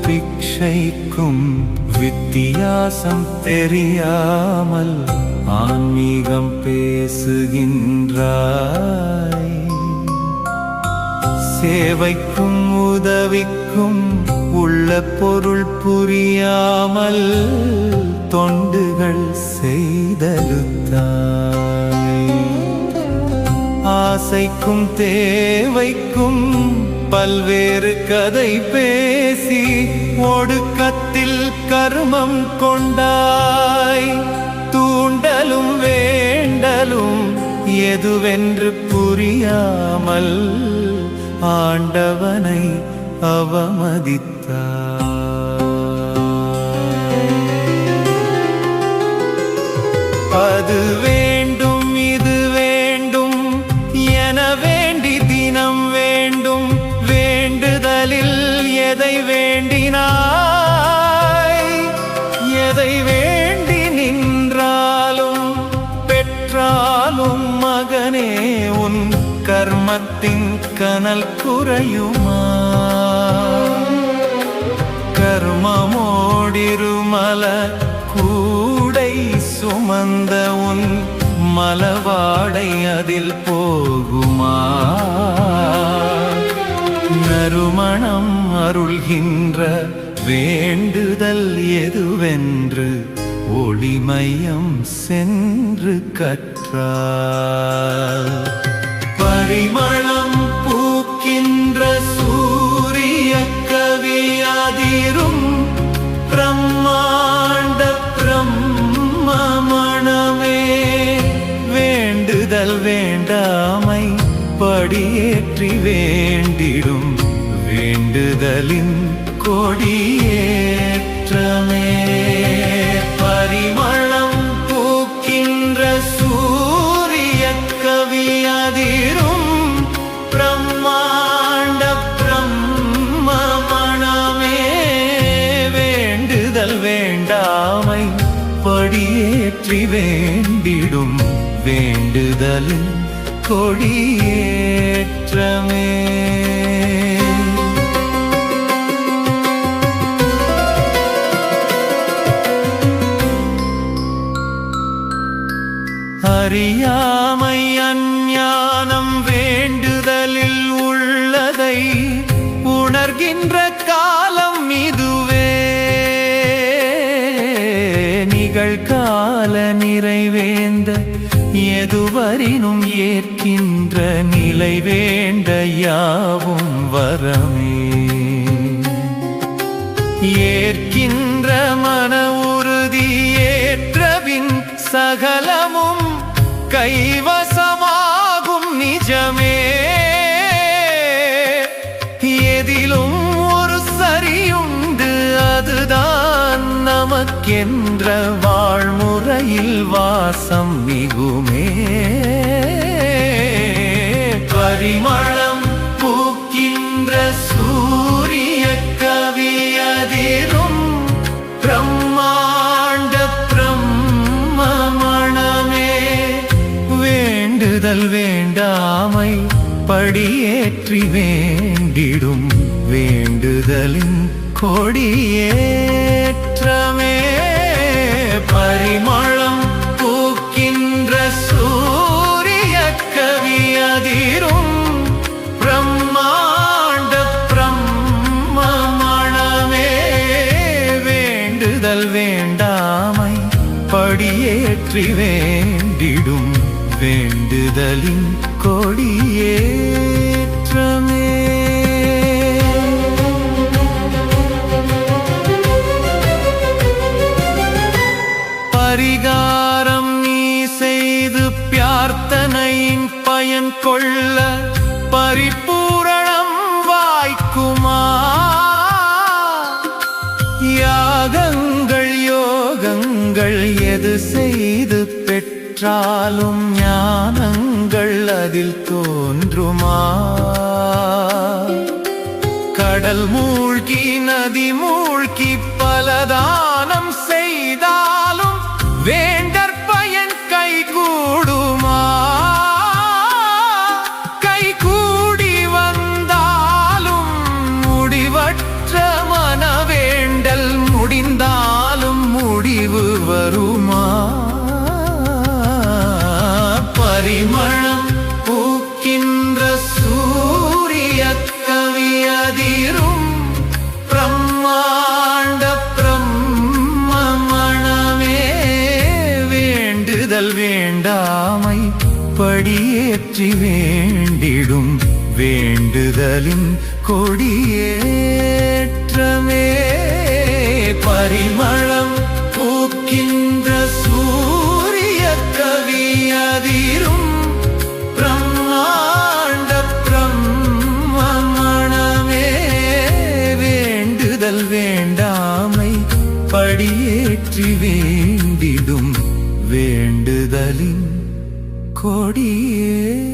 பிக்ஷைக்கும் வித்தியாசம் தெரியாமல் ஆன்மீகம் பேசுகின்றாய். சேவைக்கும் உதவிக்கும் உள்ள பொருள் புரியாமல் தொண்டுகள் செய்தலுத்தாய். ஆசைக்கும் தேவைக்கும் பல்வேறு கதை பேசி ஒடுக்கத்தில் கர்மம் கொண்டாய். தூண்டலும் வேண்டலும் எதுவென்று புரியாமல் ஆண்டவனை அவமதித்தாய். அது வேண்டும் இது வேண்டும் என வேண்டி தினம் வேண்டும். வேண்டுதலில் எதை வேண்டினாய்? எதை வேண்டி நின்றாலும் பெற்றாலும் மகனே உன் கர்மத்தின் கனல் குறையுமா? கர்மமோடிருமல கூடை சுமந்த உன் மலவாடை அதில் போகுமா? நறுமணம் அருள்கின்ற வேண்டுதல் எதுவென்று ஒளிமயம் சென்று கற்றால். பரிமளம் பூக்கின்ற சூரிய கவியாதிரும் பிரம்மாண்ட பிரம்மமணமே. வேண்டுதல் வேண்டாமை படியேற்றி வேண்டிடும் வேண்டுதலின் கொடியேற்றமே. பரிமளம் பூக்கின்ற சூரிய கவியாதிரும் பிரம்மாண்ட பிரம்மமணமே. வேண்டுதல் வேண்டாமை படியேற்றி வேண்டிடும் வேண்டுதலின் கொடியேற்றமே. அறியாமை அஞ்ஞானம் வேண்டுதலில் உள்ளதை உணர்கின்ற காலம் இதுவே. நிகழ்கால நிறைவேந்த எதுவரினும் ஏற்கின்ற நிலை வேண்ட யாவும் வரமே. ஏற்கின்ற மன உறுதி ஏற்றபின் சகலமும் கைவசமாகும் நிஜமே. எதிலும் ஒரு சரியுண்டு அதுதான் நமக்கென்ற வாழ்முறையில் வாசம் மிகுமே. பரிமளம் பூக்கின்ற சூரிய கவியதிரும் பிரம்மாண்ட பிரம்மமணமே. வேண்டுதல் வேண்டாமை படியேற்றி வேண்டிடும் வேண்டுதலின் கொடியேற்றமே. பரிமளம் பூக்கின்ற சூரிய கவியதிரும் பிரம்மாண்ட பிரம்மமணமே. வேண்டுதல் வேண்டாமை படியேற்றி வேண்டிடும் வேண்டுதலின் கொடியேற்றமே. பரிகாரம் நீ செய்து பிரார்த்தனையின் பயன் கொள்ள பரிபூரணம் வாய்க்குமா? யாகங்கள் யோகங்கள் எது செய்து பெற்றாலும் ஞானங்கள் அதில் தோன்றுமா? கடல் மூழ்கி நதி மூழ்கி பலதானம் செய்தாலும் வேண்டற்பயன் கைகூடுமா? கைகூடி வந்தாலும் முடிவற்ற படியேற்றி வேண்டிடும் வேண்டுதலின் கொடியேற்றமே. பரிமளம் பூக்கின்ற சூரிய கவியதிரும் பிரம்மாண்ட பிரம்மணமே. வேண்டுதல் வேண்டாமை படியேற்றி வேண்டிடும் வேண்டுதலின் கொடியேற்றமே.